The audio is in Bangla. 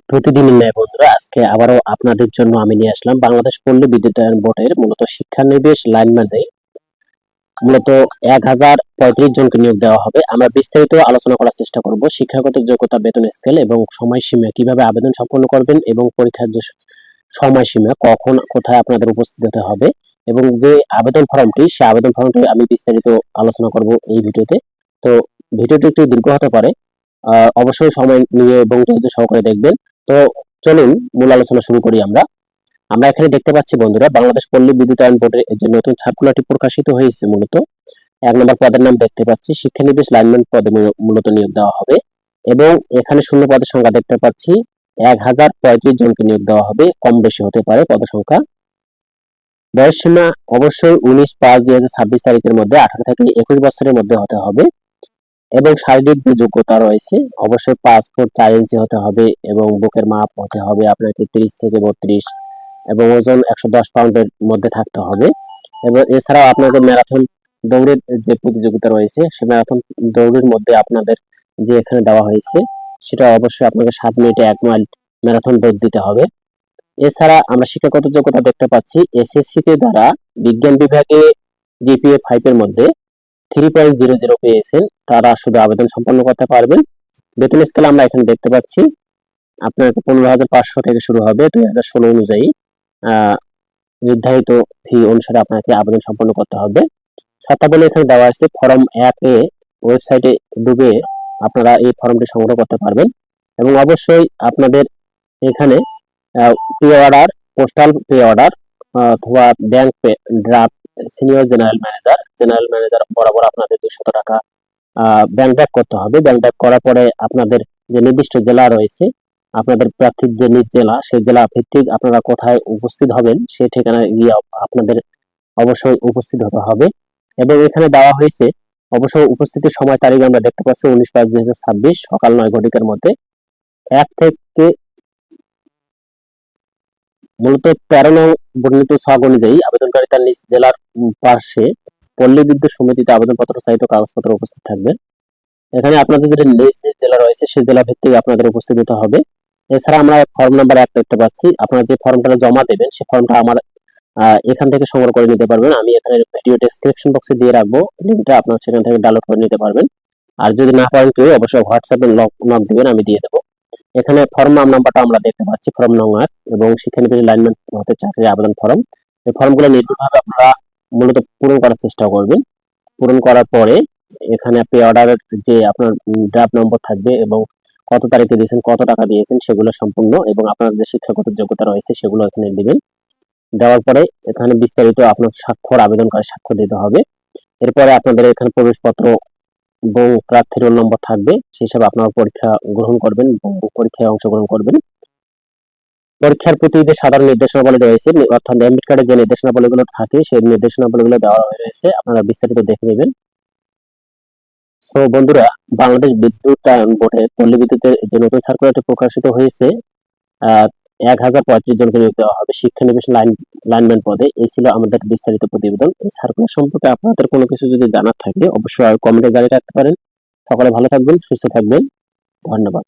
প্রতিদিনের ন্যায় বন্ধুরা আজকে আবারও আপনাদের জন্য আমি নিয়ে আসলাম বাংলাদেশ পল্লী বিদ্যুতায়ন বোর্ডের মূলত শিক্ষানবিশ লাইনম্যানে মূলত 1035 জনকে নিয়োগ দেওয়া হবে। আমরা বিস্তারিত আলোচনা করার চেষ্টা করব শিক্ষাগত যোগ্যতা, বেতন স্কেল এবং সময়সীমা, কিভাবে আবেদন সম্পন্ন করবেন এবং পরীক্ষার যে সময়সীমা, কখন কোথায় আপনাদের উপস্থিত হতে হবে এবং যে আবেদন ফর্মটি, সেই আবেদন ফর্মটি আমি বিস্তারিত আলোচনা করব এই ভিডিওতে। তো ভিডিওটি একটু দীর্ঘ হতে পারে, অবশ্যই সময় নিয়ে এবং ধৈর্য সহকারে দেখবেন। তো চলুন মূল আলোচনা শুরু করি। আমরা এখানে দেখতে পাচ্ছি বন্ধুরা, বাংলাদেশ পল্লী বিদ্যুতায়ন বোর্ডের যে নতুন সার্কুলারটি প্রকাশিত হয়েছে, মূলত 1 নম্বর পদের নাম দেখতে পাচ্ছি শিক্ষানবিশ লাইনম্যান পদে মূলত নিয়োগ দেওয়া হবে এবং এখানে শূন্য পদের সংখ্যা দেখতে পাচ্ছি 1035 জনকে নিয়োগ দেওয়া হবে। কম বেশি হতে পারে পদ সংখ্যা। বয়স সীমা অবশ্যই 19/5/2026 তারিখের মধ্যে 18 থেকে 21 বছরের মধ্যে হতে হবে এবং শারীরিক যে যোগ্যতা রয়েছে অবশ্যই 5 ফুট 4 ইঞ্চি হতে হবে এবং বুকের মাপ হতে হবে আপনাকে 30 থেকে 32 এবং ওজন 110 পাউন্ডের মধ্যে থাকতে হবে। এবং এছাড়াও আপনাদের ম্যারাথন দৌড়ের যে প্রতিযোগিতা রয়েছে, সে ম্যারাথন দৌড়ের মধ্যে আপনাদের যে এখানে দেওয়া হয়েছে সেটা অবশ্যই আপনাকে 7 মিনিটে 1 মাইল ম্যারাথন দৌড় দিতে হবে। এছাড়া আমরা শিক্ষাগত যোগ্যতা দেখতে পাচ্ছি এসএসসি তে দ্বারা বিজ্ঞান বিভাগে জিপিএ 5 এর মধ্যে 3.00 পেয়েছেন, তারা শুধু আবেদন সম্পন্ন করতে পারবেন। বেতন স্কেল আমরা এখানে দেখতে পাচ্ছি আপনার 15,500 থেকে শুরু হবে 2016 অনুযায়ী। নির্ধারিত ফি অনুসারে আপনাকে আবেদন সম্পন্ন করতে হবে। শর্তাবলী এখানে দেওয়া আছে। ফর্ম 1 এ ওয়েবসাইটে ঢুকে আপনারা এই ফর্মটি সংগ্রহ করতে পারবেন এবং অবশ্যই আপনাদের এখানে pay order, postal pay order অথবা bank pay draft, senior general manager বরাবর আপনাদের 200 টাকা ব্যাংক ড্রাফট করতে হবে। ব্যাংক ড্রাফট করার পরে আপনাদের যে নির্দিষ্ট জেলা রয়েছে, আপনাদের প্রার্থীর যে নিজ জেলা, সেই জেলা ভিত্তিক আপনারা কোথায় উপস্থিত হবেন সেই ঠিকানায় গিয়ে আপনাদের অবশ্যই উপস্থিত হতে হবে এবং এখানে দেওয়া হয়েছে অবশ্যই উপস্থিতির সময় তারিখ আমরা দেখতে পাচ্ছি 19/5/2026 সকাল 9 ঘটিকার মধ্যে। 1 থেকে মূলত 13 নং বর্ণিত ছক অনুযায়ী আবেদনকারী তার নিজ জেলার পাশে পল্লী বিদ্যুৎ সমিতিতে আবেদনপত্র চাহিত কাগজপত্র উপস্থিত থাকবে। এখানে আপনাদের যে নিজ জেলা রয়েছে সেই জেলা ভিত্তিক আপনাদের উপস্থিত হতে হবে। এছাড়া আমরা ফর্ম নাম্বার 1 দেখতে পাচ্ছি। আপনারা যে ফর্মটা জমা দেবেন সেই ফর্মটা আমার এখান থেকে সংগ্রহ করে নিতে পারবেন। আমি এখানে ভিডিও ডেসক্রিপশন বক্সে দিয়ে রাখবো লিংকটা, আপনারা সেখান থেকে ডাউনলোড করে নিতে পারবেন। আর যদি না পারেন কেউ অবশ্যই হোয়াটসঅ্যাপে নক দিবেন, আমি দিয়ে দেবো। এখানে ফর্ম নাম্বারটা আমরা দেখতে পাচ্ছি, ফর্ম নং 8 এবং শিক্ষানবিশ লাইনম্যান হতে চাকরির আবেদন ফর্ম। এই ফর্মগুলো নির্ভুলভাবে আপনারা মূলত পূরণ করার চেষ্টা করবেন। পূরণ করার পরে এখানে পে অর্ডারের যে আপনার ড্রাফট নম্বর থাকবে এবং কত তারিখে দিয়েছেন, কত টাকা দিয়েছেন সেগুলো সম্পূর্ণ এবং আপনার যে শিক্ষাগত যোগ্যতা রয়েছে সেগুলো এখানে দিবেন। দেওয়ার পরে এখানে বিস্তারিত আপনার স্বাক্ষর, আবেদনকারী স্বাক্ষর দিতে হবে। এরপরে আপনাদের এখানে প্রবেশপত্র এবং প্রার্থীর রোল নম্বর থাকবে, সেই হিসাবে আপনারা পরীক্ষা গ্রহণ করবেন এবং পরীক্ষায় অংশগ্রহণ করবেন। পরীক্ষার প্রতি যে সাধারণ নির্দেশনাবলী রয়েছে, অর্থাৎ অ্যাডমিট কার্ডে যে নির্দেশনাবলীগুলো থাকে সেই নির্দেশনাবলীগুলো দেওয়া রয়েছে, আপনারা বিস্তারিত দেখে নেবেন। তো বন্ধুরা, বাংলাদেশ বিদ্যুতায়ন বোর্ডের পল্লী বিদ্যুতের যে নতুন সার্কুলারটি প্রকাশিত হয়েছে, 1035 জনকে নিয়োগ দেওয়া হবে শিক্ষানবিশ লাইনম্যান পদে। এই ছিল আমাদের বিস্তারিত প্রতিবেদন। এই সার্কুলার সম্পর্কে আপনাদের কোনো কিছু যদি জানার থাকে অবশ্যই কমেন্টে জানিয়ে রাখতে পারেন। সকলে ভালো থাকবেন, সুস্থ থাকবেন। ধন্যবাদ।